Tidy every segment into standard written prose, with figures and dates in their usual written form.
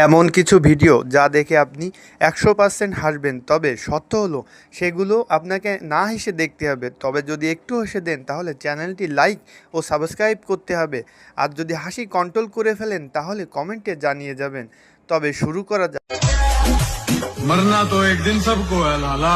এমন কিছু ভিডিও যা দেখে আপনি 100% হাসবেন, তবে সত্য হলো সেগুলো আপনাকে না হেসে দেখতে হবে। তবে যদি একটু হেসে দেন তাহলে চ্যানেলটি লাইক ও সাবস্ক্রাইব করতে হবে। আর যদি হাসি কন্ট্রোল করে ফেলেন তাহলে কমেন্টে জানিয়ে যাবেন। তবে শুরু করা যাক। मरना तो एक दिन सबको है लाला।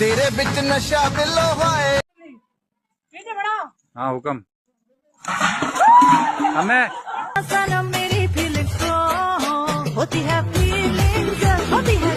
तेरे बिच नशा बिलो है। हाँ हुक्म हमें सनम मेरी फीलिंग्स को होती है फीलिंग्स होती है